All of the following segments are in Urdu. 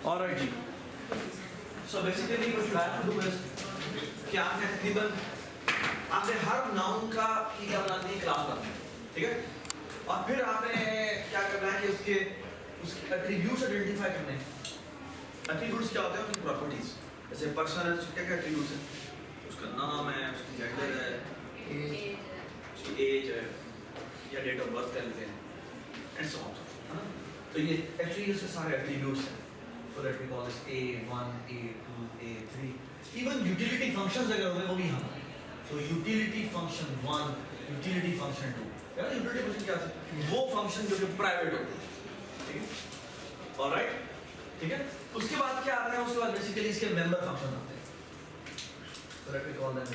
Alright G. So basically what you have to do is کہ آپ نے تقریباً آپ نے ہر ناؤن کا کیا بناتے ہیں کلاس بناتے ہیں, ٹھیک ہے, اور پھر آپ نے کیا کرنا ہے کہ اس کے ایٹریبیوٹس آئیڈینٹیفائی کرنے ہیں. ایٹریبیوٹس کیا ہوتے ہیں, اس کی پراپرٹیز. جیسے پرسن ہے, اس کے کیا ایٹریبیوٹس ہیں, اس کا نام ہے, اس کی جینڈر ہے, اس کی ایج ہے, یا ڈیٹ آف برتھ کر لیتے ہیں, اینڈ سو آن. تو یہ ایکچولی اس کے سارے ایٹریبیوٹس ہیں. So that we call this A1, A2, A3. Even utility functions اگر ہوئے وہ بھی ہم. So utility function 1, utility function 2. یعنی utility function کیا ہے, وہ function جو کہ private ہوتے ہیں, ٹھیک ہے, alright, ٹھیک ہے. اس کے بعد کیا آتے ہیں, اس کے بعد basically اس کے member function آتے ہیں. So that we call them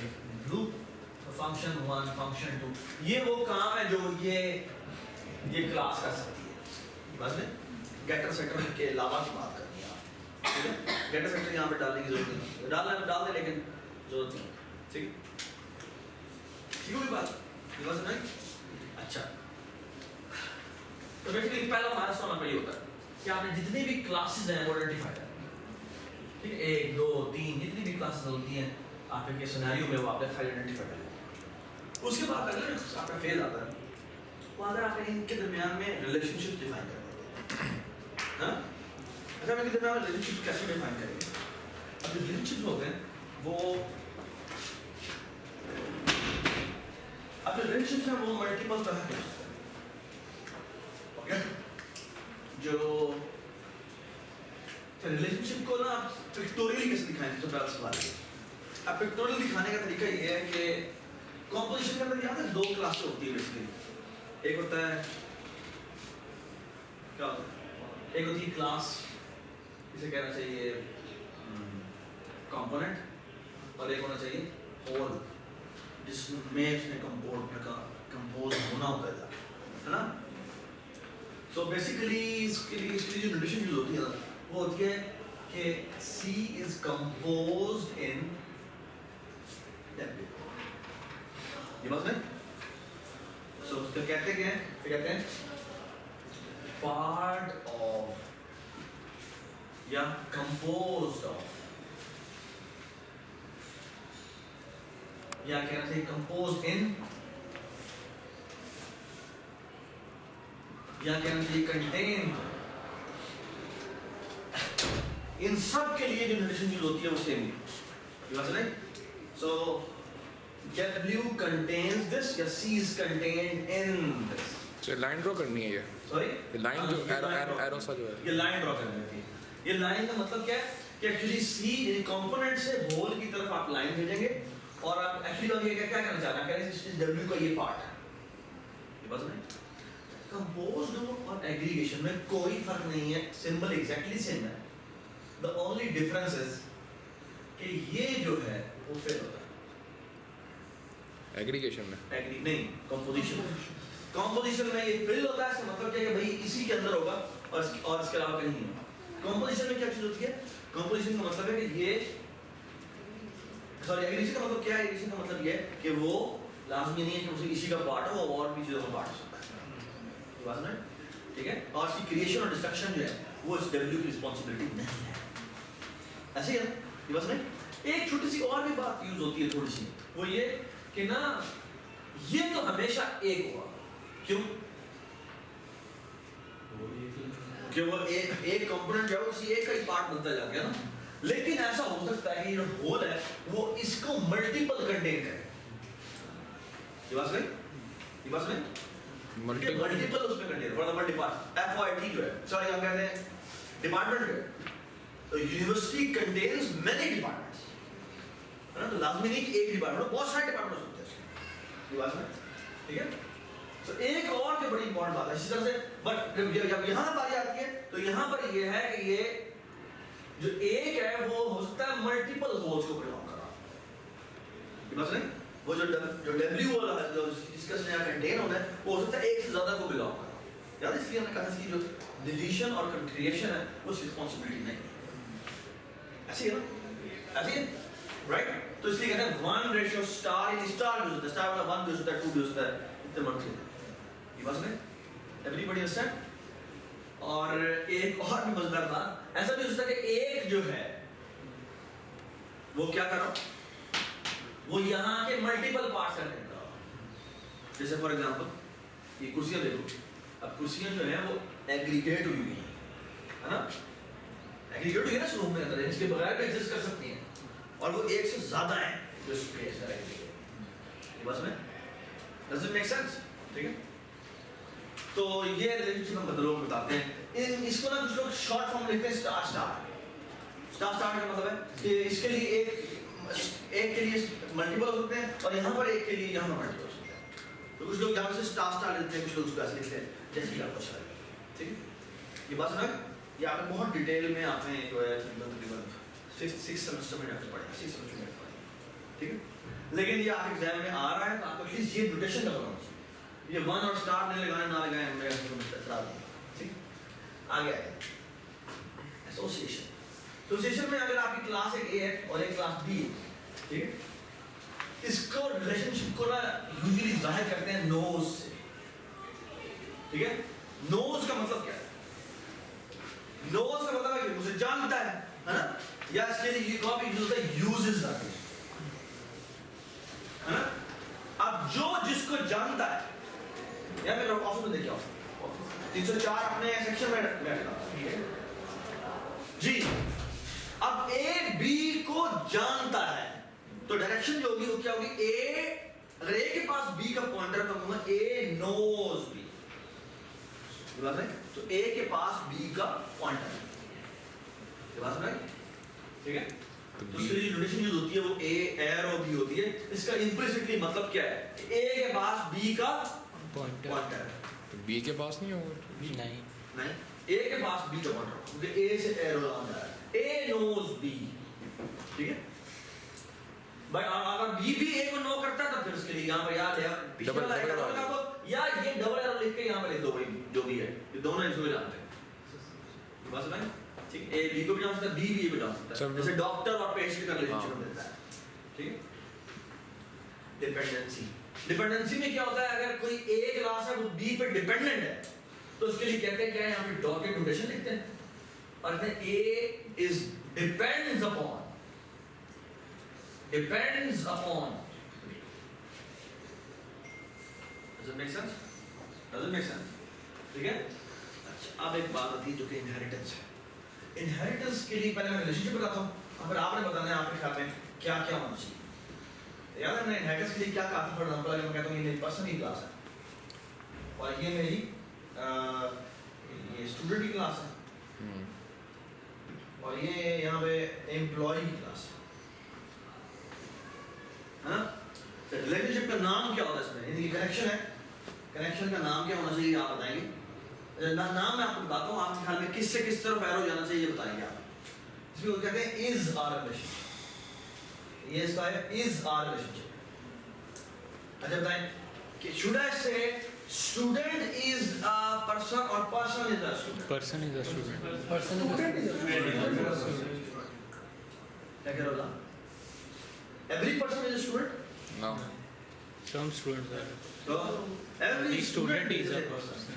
loop. So function 1, function 2. یہ وہ کام ہے جو یہ class کر سکتی ہے. بس میں getter setter کے علاوہ کی بات کریں. گیٹر فیکٹر یہاں پہ ڈالنے کی ضرورت نہیں, ڈال دیں لیکن ضرورت نہیں, ٹھیک ہے, ٹھیک ہوگی بات, یہ بات سمجھ. اچھا, تو بیسیکلی پہلا ہمارا سوال یہ ہوتا ہے کہ آپ نے جتنی بھی کلاسز ہیں وہ آئیڈینٹیفائی کریں, ٹھیک ہے, 1 2 3 جتنی بھی کلاسز ہوتی ہیں آپ کے سینیریو میں وہ آپ نے فائل آئیڈینٹیفائی کریں. اس کے بعد اگر آپ کا فیل آتا ہے وہ اگر آپ نے ان کے درمیان میں ریلیشن شپ ڈیفائن کرتے ہیں, ہاں اچھا میں کہتے ہیں ریلیشن شپ کیسے ڈیفائن کریں گے. اب جو ریلیشن شپ ہوتے ہیں وہ ریلیشن شپ ہیں وہ ملٹیپل طرح کے ہوتے ہیں, اوکے. جو ریلیشن شپ کو نا پکٹوریلی کیسے دکھائیں گے, تو پہلا سوال ہے. اب پکٹوریل دکھانے کا طریقہ یہ ہے کہ کمپوزیشن کے اندر یاد ہے 2 کلاسیں ہوتی ہے بیسیکلی. ایک ہوتا ہے کیا ہوتا ہے, ایک ہوتی ہے کلاس, اسے کہنا چاہیے کمپوننٹ, اور ایک ہونا چاہیے ہول جس میں اس نے کمپوز ہونا ہوتا ہے نا. سو بیسیکلی اس کے لیے جو نوٹیشن یوز ہوتی ہے نا وہ ہوتی ہے کہ سی از کمپوزڈ ان W. یہ بات نہیں. سو اس کو کہتے ہیں کہتے ہیں پارٹ آف یا composed of, یا کہنا چاہیے composed in, یا کہنا چاہیے contained. ان سب کے لیے جو نوٹیشن یوز ہوتی ہے وہ سیم ہے. یہ بات نہیں. So W contains this یا C is contained in this. So line draw کرنی ہے, یہ سوری یہ لائن جو ایرو سا جو ہے یہ لائن ڈرا کرنی ہوتی ہے. یہ لائن کا مطلب کیا ہے کہ ایکچولی سی یعنی کمپوننٹ سے ہول کی طرف آپ لائن بھیجیں گے, اور آپ ایکچولی کیا کرنا چاہ رہے ہیں کہ ڈبلیو کا یہ پارٹ ہے. یہ بات نہیں. کمپوزڈ اور ایگریگیشن میں کوئی فرق نہیں ہے, سمبل ایگزیکٹلی سیم ہے. دا اونلی ڈفرنس از کہ یہ جو ہے وہ فیل ہوتا ہے ایگریگیشن میں, نہیں کمپوزیشن میں یہ فل ہوتا ہے. اس کا مطلب کیا ہے کہ بھائی اسی کے اندر ہوگا اور اس کے علاوہ کہیں نہیں ہوگا. کمپوزیشن میں کیا چیز ہوتی ہے, کمپوزیشن کا مطلب ہے کہ یہ سوری ایگریگیشن کا مطلب کیا ہے, ایگریگیشن کا مطلب یہ ہے کہ وہ لازمی نہیں ہے کہ اسے اسی کا پارٹ ہو, وہ اور بھی چیزوں کا پارٹ ہو سکتا ہے. بات نا, ٹھیک ہے. اور اس کی کریشن اور ڈسٹرکشن جو ہے وہ اس ڈبلیو کی رسپانسبلٹی نہیں ہے. ایسے ہی ہے نا, یہ بات نہیں. ایک چھوٹی سی اور بھی بات یوز ہوتی ہے تھوڑی سی, وہ یہ کہ نا یہ تو ہمیشہ ایک ہوگا. کیوں کہ وہ ایک کمپوننٹ جو ہے اسی ایک کا ہی پارٹ بنتا جا گیا نا. لیکن ایسا ہو سکتا ہے کہ یہ جو ہول ہے وہ اس کو ملٹیپل کنٹین کرے. یہ بات نہیں, یہ بات نہیں. ملٹیپل اس میں contain, for example department F Y T جو ہے, سوری ہم کہتے ہیں ڈپارٹمنٹ جو ہے, تو یونیورسٹی کنٹینز مینی ڈپارٹمنٹس ہے نا. تو لازمی نہیں کہ ایک ڈپارٹمنٹ, بہت سارے ڈپارٹمنٹ ہو سکتے ہیں. یہ بات نہیں, ٹھیک ہے. تو ایک اور جو بڑی امپورٹنٹ بات ہے اسی طرح سے, بٹ جب یہاں باری آتی ہے تو یہاں پر یہ ہے کہ یہ جو ایک ہے وہ ہو سکتا ہے ملٹیپل ہولز کو بلانگ کر رہا. یہ بات نہیں. وہ جو ڈبلیو والا ہے جو جس کا سے کنٹین ہونا ہے وہ ہو سکتا ہے ایک سے زیادہ کو بلانگ کر رہا. یاد اس لیے ہم نے کہا کہ جو ڈیلیشن اور کریشن ہے وہ رسپانسبلٹی نہیں ہے. ایسے ہی ہے نا, ایسے ہی رائٹ. تو اس لیے کہتے ہیں 1:* اسٹار یعنی اسٹار یوز ہوتا ہے, اسٹار والا 1 یوز ہوتا ہے, 2 یوز ہوتا ہے, اتنے مرتبہ. یہ بات نہیں. ایوری بڈی انڈرسٹینڈ. اور ایک اور بھی مزیدار بات، ایسا بھی ہو سکتا ہے کہ ایک جو ہے وہ کیا کر رہا ہوں، وہ یہاں کے ملٹیپل پارٹس کا کر رہا ہوں. جیسے فار ایگزامپل یہ کرسیاں دیکھو، اب کرسیاں جو ہیں وہ ایگریگیٹ ہوئی ہوئی ہیں، ہے نا، ایگریگیٹ ہوئی ہے نا اس روم میں اندر، اس کے بغیر بھی ایگزسٹ کر سکتی ہیں، اور وہ ایک سے زیادہ ہیں جو اسپیس ہے. یہ بس میں does it make sense؟ ٹھیک ہے، تو یہ ریلیشن شپ ہم بدلوں بتاتے ہیں. اس کو نا کچھ لوگ شارٹ فارم لکھتے ہیں اسٹار اسٹار. اسٹار اسٹار کا مطلب ہے کہ اس کے لیے ایک کے لیے ملٹیپل ہو سکتے ہیں، اور یہاں پر ایک کے لیے یہاں پر ملٹیپل ہو سکتے ہیں. تو کچھ لوگ یہاں سے اسٹار اسٹار لکھتے ہیں، کچھ لوگ اس کو ایسے لکھتے ہیں جیسے کہ آپ کو اچھا لگے. ٹھیک ہے، یہ بات سنا، یہ آپ نے بہت ڈیٹیل میں آپ نے جو ہے تقریباً 6 سیمسٹر میں جا کے پڑھیں، 6 سیمسٹر میں پڑھیں. ٹھیک ہے، لیکن یہ آپ کے ایگزام میں آ رہا ہے تو آپ کو ایٹ لیسٹ یہ نوٹیشن کا بنانا چاہیے. یہ 1 اور اسٹار نہیں لگانے نہ لگائیں، میں اعتراض نہیں. ٹھیک، آگے آئے ایسوسیشن. ایسوسیشن میں اگر آپ کی کلاس ایک اے ہے اور ایک کلاس بی ہے، ٹھیک ہے، اس کو ریلیشن شپ کو نا یوزلی ظاہر کرتے ہیں نوز سے. ٹھیک ہے، نوز کا مطلب کیا ہے؟ نوز کا مطلب ہے کہ مجھے جانتا ہے نا، یا اس کے لیے یہ کاپی یوز ہوتا ہے یوزز آتے ہیں، ہے نا. اب جو جس کو جانتا ہے، یا میرے آفس میں دیکھیں، 304 اپنے سیکشن میں بیٹھا جی. اب اے بی کو جانتا ہے تو ڈائریکشن جو ہوگی وہ کیا ہوگی؟ اے، اگر اے کے پاس بی کا پوائنٹر تو ہوگا اے نوز بی. بات ہے، تو اے کے پاس بی کا پوائنٹر ہے. یہ بات سمجھ؟ ٹھیک ہے، تو اس کے لیے نوٹیشن یوز ہوتی ہے وہ اے ایرو بی ہوتی ہے. اس کا امپلیسٹلی مطلب کیا ہے؟ اے کے پاس بی کا پوائنٹر ہے. بی کے پاس نہیں ہوگا؟ نہیں نہیں، اے کے پاس بی کا پوائنٹر، کیونکہ اے سے ایرو آ رہا ہے. اے نوز بی. ٹھیک ہے بھائی، اگر بی بھی اے کو نو کرتا ہے تو پھر اس کے لیے یہاں پر یاد ہے ڈبل یا یہ ڈبل ایرو لکھ کے یہاں پر لکھ دو بھائی، جو بھی ہے یہ دونوں اس کو جانتے ہیں. بس بھائی ٹھیک، اے بی کو بھی جان سکتا ہے، بی بھی اے کو جان سکتا ہے. جیسے ڈاکٹر اور پیشنٹ کا ریلیشن شپ دیتا ہے. ٹھیک ہے، ڈیپینڈنسی. ڈیپینڈنسی میں کیا ہوتا ہے؟ اگر کوئی اے کلاس ہے وہ بی پہ ڈیپینڈنٹ ہے تو اس کے لیے کہتے ہیں کیا ہے، یہاں پہ ڈاٹڈ نوٹیشن لکھتے ہیں اور کہتے ہیں A is depends upon, depends upon. Does it make sense? Does it make sense? ٹھیک ہے. اچھا، اب ایک بات آتی ہے جو کہ انہیریٹنس ہے. انہیریٹنس کے لیے پہلے میں ریلیشن شپ بتاتا ہوں، اور پھر آپ نے بتانا ہے آپ کے خیال میں کیا کیا ہونا چاہیے. یاد ہے میں نے انہیریٹنس کے لیے کیا کہا تھا؟ فار ایگزامپل اگر میں کہتا ہوں یہ میری پرسنل کی کلاس ہے اور یہ میری یہ اسٹوڈنٹ کی کلاس ہے اور یہ یہاں پہ امپلائی کی کلاس ہے نا. ریلیشن شپ کا نام کیا ہوتا ہے اس میں؟ یعنی کنیکشن ہے، کنیکشن کا نام کیا ہونا چاہیے آپ بتائیں گے. نام میں آپ کو بتاتا ہوں، آپ کے خیال میں کس سے کس طرف ایرو جانا چاہیے یہ بتائیں گے آپ. اس میں وہ کہتے ہیں از آر ریلیشن، یہ اس کا ہے از آر ریلیشن شپ. اچھا بتائیں کہ شوڈ آئی سے اسٹوڈنٹ از ا پرسن اور person is a student? Person is a student. کیا کہہ رہا ہوں؟ Every person is a student? No. Some students are. So every student is a person.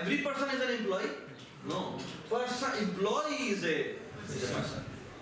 every person is an employee? No. Person employee is a person.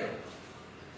arrow.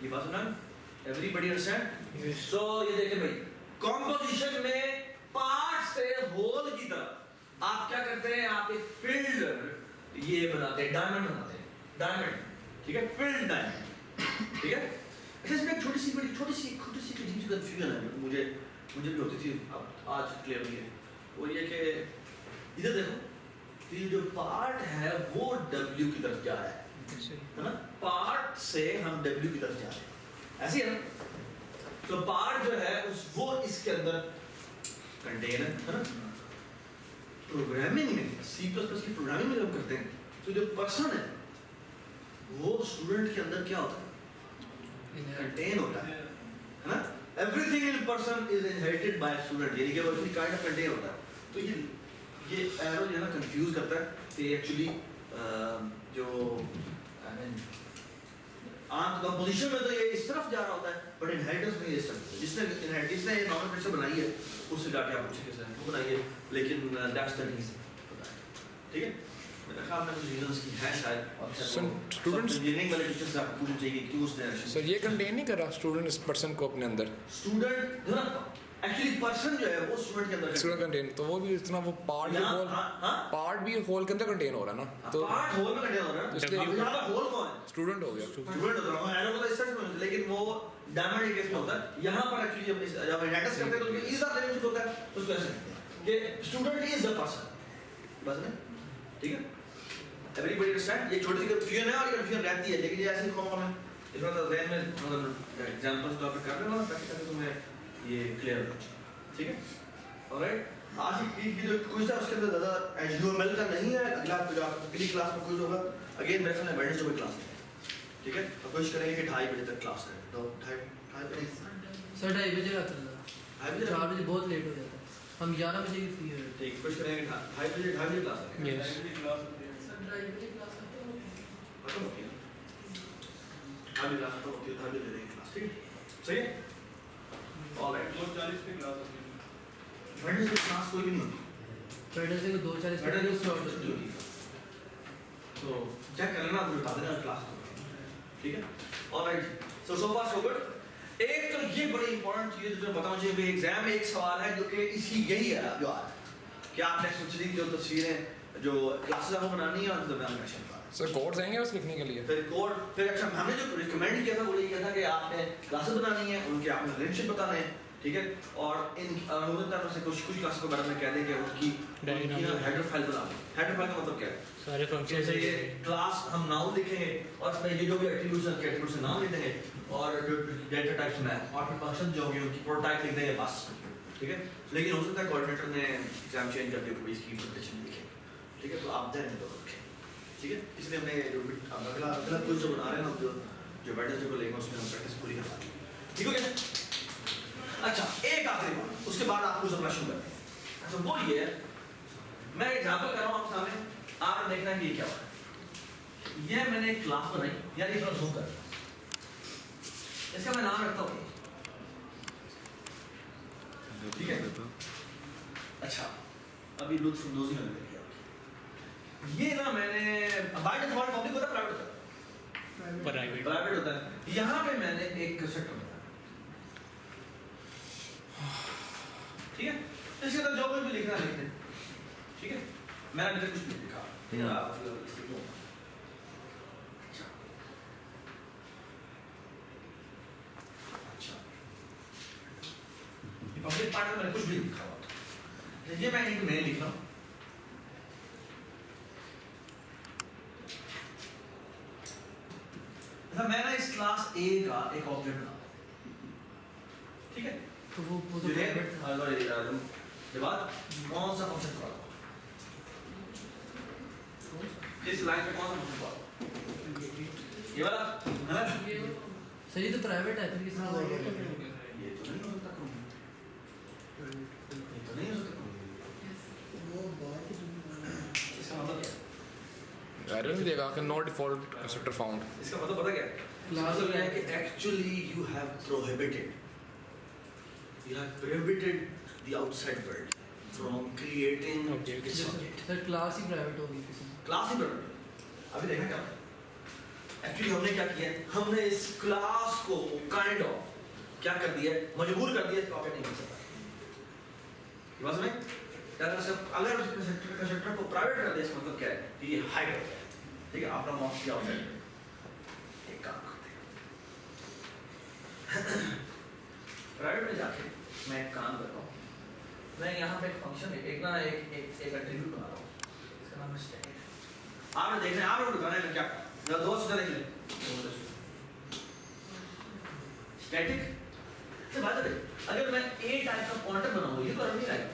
یہ بات سنا؟ Every understand? سو یہ دیکھیں بھائی، کمپوزیشن میں پارٹ سے ہول کی طرف آپ کیا کرتے ہیں؟ آپ ایک فلڈ یہ بناتے ہیں، ڈائمنڈ بناتے ہیں. ڈائمنڈ، ٹھیک ہے، فلڈ ڈائمنڈ. ٹھیک ہے، اس میں ایک چھوٹی سی کنفیوژن ہے مجھے بھی ہوتی تھی، اب آج کلیئر ہوئی ہے. وہ یہ کہ ادھر دیکھو، یہ جو پارٹ ہے وہ ڈبلیو کی طرف جا رہا ہے نا. پارٹ سے ہم ڈبلیو کی طرف جا رہے ہیں، ایسی ہے نا. تو پارٹ جو ہے وہ اس کے اندر کنٹین ہے نا. پروگرامنگ میں سی پلس پلس کی پروگرامنگ میں جب کرتے ہیں تو جو پرسن ہے وہ اسٹوڈنٹ کے اندر کیا ہوتا ہے؟ کنٹین ہوتا ہے نا. Every thing in person is inherited by student, یعنی کہ وہ کائنڈ آف کنٹین ہوتا ہے. تو یہ ایرو جو ہے نا کنفیوز کرتا ہے کہ ایکچولی جو عام کمپوزیشن میں تو یہ اس طرف جا رہا ہوتا ہے بٹ انہیریٹنس میں یہ اس طرف جس نے یہ نارمل پکچر بنائی ہے اس سے جا کے آپ پوچھیں کیسے بنائی ہے لیکن دیٹس دا ریزن ٹھیک ہے میرا خیال میں کچھ ریزنس کی ہے شاید اسٹوڈنٹس انجینئرنگ والے ٹیچر سے آپ کو پوچھنا چاہیے کہ کیوں اس ڈائریکشن سر یہ کنٹین نہیں کر رہا اسٹوڈنٹ اس پرسن کو اپنے اندر اسٹوڈنٹ ایکچولی پرسن جو ہے وہ اسٹوڈنٹ کے اندر اسٹوڈنٹ کنٹین تو وہ بھی اتنا وہ پارٹ بھی ہول کے اندر کنٹین ہو رہا ہے نا تو پارٹ ہول میں کنٹین ہو رہا ہے اس لیے یہاں پر ہول کون ہے اسٹوڈنٹ ہو گیا اسٹوڈنٹ ہوتا ہے ایرو تو اس طرح سے لیکن وہ ڈائمنڈ کیس میں ہوتا ہے یہاں پر ایکچولی جب انہیریٹنس کرتے ہیں تو اس کا ریلیشن ہوتا ہے اس کو ایسے کہ اسٹوڈنٹ از دا پرسن بس نا ٹھیک ہے ایوری بڈی انڈرسٹینڈ یہ چھوٹی سی کنفیوژن ہے اور یہ کنفیوژن رہتی ہے لیکن یہ ایسی قوم میں اس وقت ذہن میں مطلب ایگزامپلس طور پہ کر رہے ہو تاکہ تمہیں یہ کلیئر ہو ٹھیک ہے آلرائٹ آج کی جو کوئز ہے اس کے اندر زیادہ HTML کا نہیں ہے اگلا جو آپ اگلی کلاس میں کوئز ہوگا اگین میرے خیال میں ویڈنسڈے کو کلاس ہے ٹھیک ہے اور کوشش کریں گے کہ 2:30 بجے تک کلاس ہے تو 2:30 بجے سر 2:30 بجے آتا ہے 4 بجے بہت لیٹ ہو جاتا ہے ہم 11 بجے کی فری ہے ٹھیک کوشش کریں گے 2:30 بجے کلاس ہے Yes. ختم ہوتی ہے 2:30 کلاس ختم ہوتی ہے 2:30 بجے دیں گے کلاس ٹھیک ہے صحیح ہے آلرائٹ 2:40 پہ کلاس ہوتی ہے ویڈنسڈے کلاس کوئی بھی نہیں ہوتی ویڈنسڈے کو 2:40 ویڈنسڈے کو سٹارٹ ہوتی ہے تو چیک کر لینا مجھے بتا دینا کلاس ٹھیک ہے all right so for so good ایک تو یہ بڑی امپورٹنٹ چیز جو بتاؤں مجھے ایگزام میں ایک سوال ہے جو کہ اسی یہی ہے جو آ کہ آپ نے سوچ لی جو تصویریں جو کلاسز آپ کو بنانی ہے اور درمیان میں ایکشن کرنا سر کوڈز ہیں گے اس لکھنے کے لیے پھر کوڈ پھر اچھا ہم نے جو ریکمینڈ کیا تھا وہ یہ کیا تھا کہ آپ نے کلاسز بنانی ہے ان کے آپ نے ریلیشن شپ بتانے ہیں ٹھیک ہے اور ان انہوں طرف سے کچھ کلاسز کے بارے میں کہہ دیں کہ ان کی ہیڈر فائل بنا دیں ہیڈر فائل کا مطلب کیا ہے سارے فنکشن جیسے یہ کلاس ہم ناؤن لکھیں گے اور اس میں یہ جو بھی ایٹریبیوٹس ہیں کیٹیگریز سے نام لکھ دیں گے اور جو ڈیٹا ٹائپس میں اور پھر فنکشن جو ہوں گے ان کی پروٹائپ لکھ دیں گے بس ٹھیک ہے لیکن ہو سکتا ہے کوآرڈینیٹر نے ایگزام چینج کر دیا کوئی اس کی انفارمیشن لکھے ٹھیک ہے تو آپ دیں تو رکھیں ٹھیک ہے اس لیے ہم نے جو اگلا کوئی جو بنا رہے ہیں نا جو ویڈنسڈے کو لیں گے اس میں ہم پریکٹس پوری کروا دیں ٹھیک ہو گیا اچھا ایک آخری بات اس کے بعد آپ کو سب شروع کرتے ہیں اچھا وہ یہ ہے میں ایگزامپل کر رہا ہوں آپ کے سامنے آپ نے دیکھنا ہے کہ یہ کیا ہوا ہے یہ میں نے ایک کلاس بنائی یار یہ تھوڑا زوم کر اس کا میں نام رکھتا ہوں ٹھیک ہے اچھا ابھی لطف اندوزی میں نے کیا یہ نا میں نے بائی ڈیفالٹ پبلک ہوتا ہے پرائیویٹ ہوتا ہے یہاں پہ میں نے ایک سیکٹر بنایا ٹھیک ہے اس کے اندر جو کچھ بھی لکھنا ہے لکھ دیں ٹھیک ہے میں نے ابھی تک کچھ نہیں لکھا پبلک پارٹ میں نے کچھ بھی لکھا ہوا یہ میں لکھ رہا ہوں میں نے اس کلاس A کا ایک آبجیکٹ بنا ٹھیک ہے تو وہ کون سا فنکشن کال اس لائن پہ کون سا فنکشن کال یہ والا سر یہ تو پرائیویٹ ہے پھر کس طرح یہ تو نہیں ہو سکتا یہ تو نہیں ہو سکتا اس کا مطلب کیا ایرر نہیں دے گا کہ نو ڈیفالٹ کنسٹرکٹر فاؤنڈ اس کا مطلب پتہ کیا ہے مطلب یہ ہے کہ actually you have prohibited the out side world from creating this object sir class he private ہوگی کسی کلاس ہی پرائیویٹ ابھی دیکھیں کیا ایکچولی ہم نے کیا کیا ہم نے اس کلاس کو کائنڈ آف کیا کر دیا مجبور کر دیا کاپی نہیں کر سکتا بس میں اگر اس کنسٹرکٹر کو پرائیویٹ کر دے اس کا مطلب کیا ہے کہ یہ ہائڈ ہو گیا ٹھیک ہے آپ کا ماؤس کیا ہوتا ہے ایک کام کرتے ہیں پرائیویٹ میں جا کے میں ایک کام کر رہا ہوں میں یہاں پہ ایک فنکشن ایک نا ایک ایٹریبیوٹ بنا رہا ہوں اس کا نام ہے اسٹیٹک آپ نے دیکھنا ہے آپ نے بتانا ہے میں کیا کروں دو سیدھا دیکھ لیں اسٹیٹک سے بات ہے اگر میں اے ٹائپ کا پوائنٹر بناؤں یہ تو رن نہیں آئے گا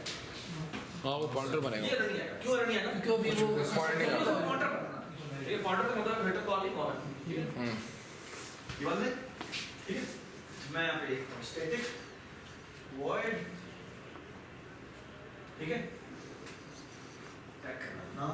ہاں وہ پوائنٹر بنے گا یہ رن نہیں آئے گا کیوں رن نہیں آئے گا کیونکہ وہ پوائنٹ نہیں آتا پوائنٹر بنانا یہ پوائنٹر کا مطلب ہیڈر کال ہی کال ہے یہ بات ہے ٹھیک ہے میں یہاں پہ لکھتا ہوں اسٹیٹک void ٹھیک ہے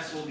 SOB,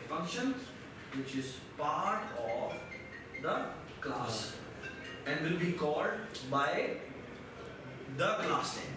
a function which is part of the class and will be called by the class name,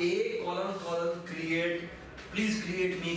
a colon create please create me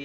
a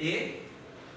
a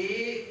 a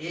a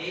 a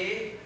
a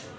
SOB,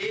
a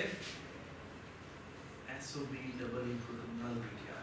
if SOB double equal to null ptr,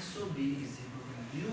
SOB is equal to new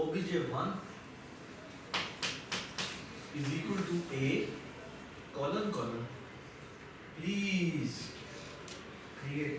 obj1 is equal to a colon please create,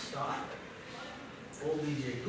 start obj2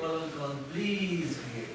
colon please create,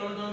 colon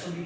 SOB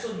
SOB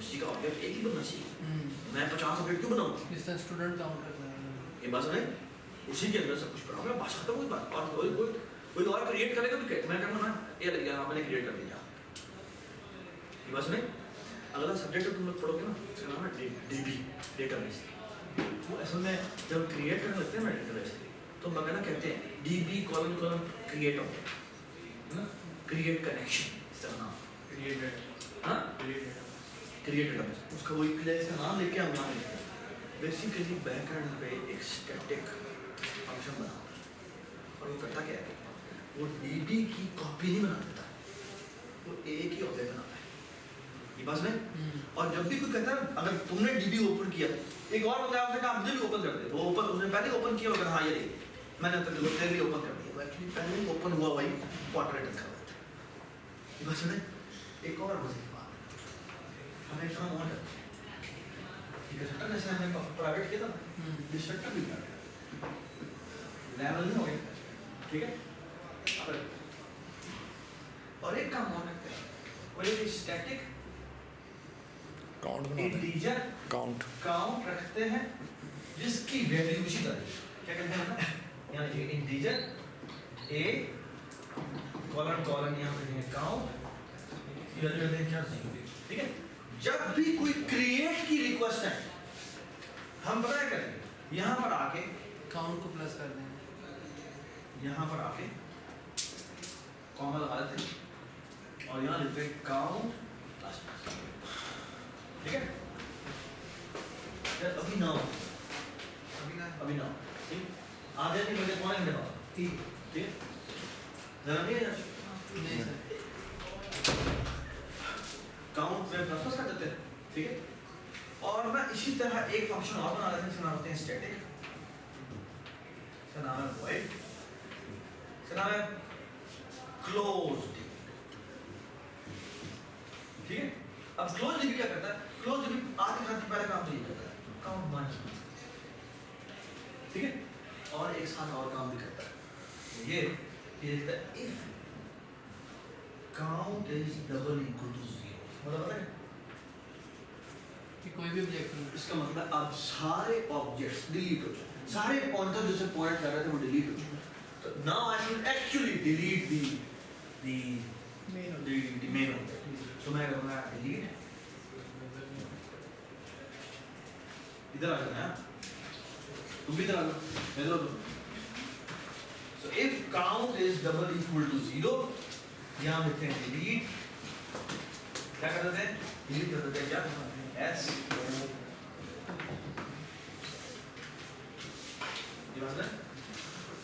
اسی کا آبجیکٹ ایک ہی بننا چاہیے. میں 50 آبجیکٹ کیوں بناؤں؟ اس طرح اسٹوڈنٹ کاؤنٹ کرنا ہے. یہ بات سمجھے, اسی کے اندر سب کچھ پڑھا میں بات ختم ہوئی بات. اور کوئی اور کریٹ کرے گا بھی میں کہوں نا یہ یہاں میں نے کریٹ کر دیا. یہ بات سمجھے. اگلا سبجیکٹ تم لوگ پڑھو گے نا اس کا نام ہے ڈی بی, ڈیٹا بیس. وہ اصل میں جب کریٹ کرنے لگتے ہیں نا ڈیٹا بیس تو بغیرہ کہتے ہیں ڈی بی کالم کریٹ ہو نا, کریٹ کنیکشن اس طرح نام کریٹ ڈیٹا بیس. اس کا وہی کلیس کا نام لے کے ہم یہاں لکھتے ہیں. بیسیکلی بیک اینڈ پہ ایک اسٹیٹک فنکشن بنا اور وہ کرتا کیا ہے, وہ ڈی بی کی کاپی نہیں بنا دیتا, وہ ایک ہی آبجیکٹ بناتا ہے. یہ بات نہیں. اور جب بھی کوئی کہتا ہے اگر تم نے ڈی بی اوپن کیا, ایک اور بندہ آپ نے کہا مجھے بھی اوپن کر دے, وہ اوپن اس نے پہلے اوپن کیا اگر ہاں یہ میں نے تیرے لیے اوپن کر دیا, وہ ایکچولی پہلے ہی اوپن ہوا وہی کوارٹر ریٹرن کر دیتا ہے. یہ بات نہیں. ایک اور مزید بات ہمیں اتنا موڈ ہے ڈسٹرکٹر جیسے ہم نے پرائیویٹ کیا تھا نا, ڈسٹرکٹر بھی کر لیول نہیں ہو گیا, ٹھیک ہے. اور ایک کام اور رکھتے ہیں, وہ ایک اسٹیٹک کاؤنٹ بناتے ہیں, انٹیجر کاؤنٹ رکھتے ہیں جس کی ویلیو اسی طرح کیا کہتے ہیں نا, یعنی انٹیجر اے کالن یہاں پہ کاؤنٹ کہتے ہیں کیا, ٹھیک ہے. جب بھی کوئی کریٹ کی ریکویسٹ ہے ہم پتہ ہے کریں گے یہاں پر آ کے کاؤنٹ کو پلس کر دیں, یہاں پر آ کے کامل لگا دیتے ہیں اور یہاں لکھتے ہیں کاؤنٹ پلس پلس, ٹھیک ہے. ابھی نہ آگے نہیں بجے کون ہے میرا, ٹھیک ہے ذرا نہیں ہے کاؤنٹ میں پلس پلس کر دیتے ہیں, ٹھیک ہے. اور میں اسی طرح ایک فنکشن اور بنا لیتے ہیں, اس کا نام ہوتے ہیں اسٹیٹک, اس کا نام ہے void, اس کا نام ہے closed, ٹھیک ہے. اب کلوز ڈی بی کیا کرتا ہے, کلوز ڈی بی آج کے پہلے کام تو یہ کرتا ہے کاؤنٹ مائنس, ٹھیک ہے. اور ایک ساتھ اور کام بھی کرتا ہے, یہ دیکھتا ہے if count is double equal to 0, مطلب پتہ ہے کہ کوئی بھی آبجیکٹ نہیں, اس کا مطلب اب سارے آبجیکٹس ڈیلیٹ ہو چکے, سارے پوائنٹر جو سے پوائنٹ کر رہے تھے وہ ڈیلیٹ ہو چکے. تو now I should actually delete the main object. تو میں کروں گا delete, ادھر آ جانا ہے, تم بھی ادھر آ جاؤ, ادھر آ جاؤ. So if count is double equal to 0, یہاں لکھتے ہیں delete, کیا کر دیتے ہیں delete کر دیتے ہیں کیا s, یہ بات ہے.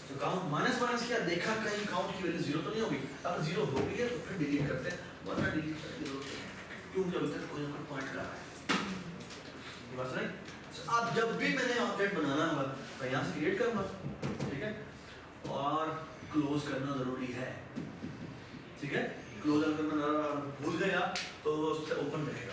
تو کاؤنٹ مائنس مائنس کیا دیکھا کہیں کاؤنٹ کی ویلیو 0 تو نہیں ہوگی, اگر 0 ہو گئی ہے تو پھر ڈیلیٹ کرتے ہیں, ورنہ ڈیلیٹ کرنے کی ضرورت نہیں کیوں جب تک کوئی نہ کوئی پوائنٹ کر رہا ہے. یہ بات نہیں. اب جب بھی میں نے آبجیکٹ بنانا ہوگا میں یہاں سے کریٹ کروں گا, ٹھیک ہے, اور کلوز کرنا ضروری ہے, ٹھیک ہے. کلوز کرنا بھول گیا تو اس سے اوپن رہے گا.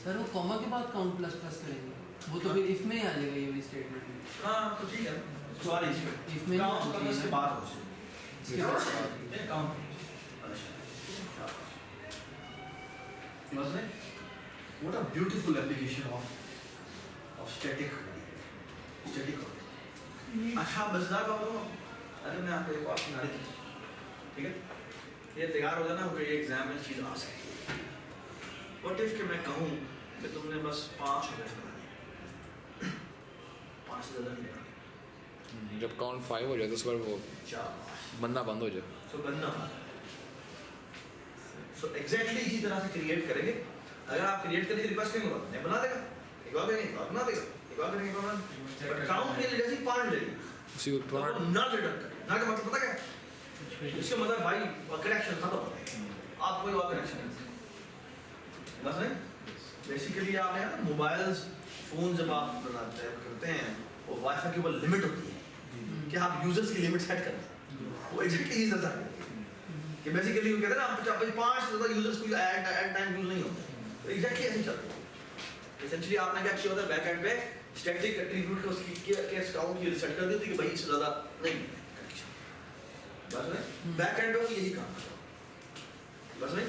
سر وہ کاما کے بعد کاؤنٹ پلس پلس کریں گے, وہ تو پھر اف میں آ جائے گا یہ بھی اسٹیٹمنٹ. ہاں تو ٹھیک ہے, سوال اس میں کاؤنٹ کرنے سے بعد ہو جائے اس کے بعد count. What a beautiful application of static. اچھا مزیدار بات ہو, ارے میں آپ کو ایک بات سنا رہی تھی, ٹھیک ہے. یہ تیار ہو جانا کہ یہ ایگزام میں چیز آ سکتی ہے. What if کہ میں کہوں کہ تم نے بس 5 آبجیکٹس بنا دیے, 5 سے زیادہ نہیں بنا, جب کاؤنٹ 5 ہو جائے تو اس پر وہ 4 بننا بند ہو جائے. سو بننا سو ایگزیکٹلی اسی طرح سے کریٹ کریں گے. اگر آپ کریٹ کرنے کی ریکویسٹ کریں گے نہیں بنا دے گا, ایک اور کریں گے اور بنا دے گا, ایک اور کریں گے بنا دے گا. کاؤنٹ کے لیے جیسے 5 لے گی اسی کو نہ ریٹرن کریں, نہ کا مطلب پتہ کیا ہے, اس کا مطلب بھائی کریکشن ختم ہو گیا, آپ کوئی اور کریکشن نہیں بس نہیں. بیسیکلی آپ نے موبائل فون جب آپ بناتے ہیں کرتے ہیں وہ وائی فائی کی وہ لمٹ ہوتی ہے کہ آپ یوزرس کی لمٹ سیٹ کریں, وہ ایگزیکٹلی اس طرح کہ بیسیکلی وہ کہتے ہیں نا آپ 5 سے زیادہ یوزرس کو ایٹ ٹائم یوز نہیں ہوتا, تو ایگزیکٹلی ایسے چلتا ہے. ایسنچلی آپ نے کیا کیا ہوتا ہے بیک اینڈ پہ اسٹیٹک ایٹریبیوٹ کو اس کی کیس کاؤنٹ کی سیٹ کر دی تھی کہ بھائی اس سے زیادہ نہیں بس نہیں. بیک اینڈ پہ وہ یہی کام کرتا بس نہیں.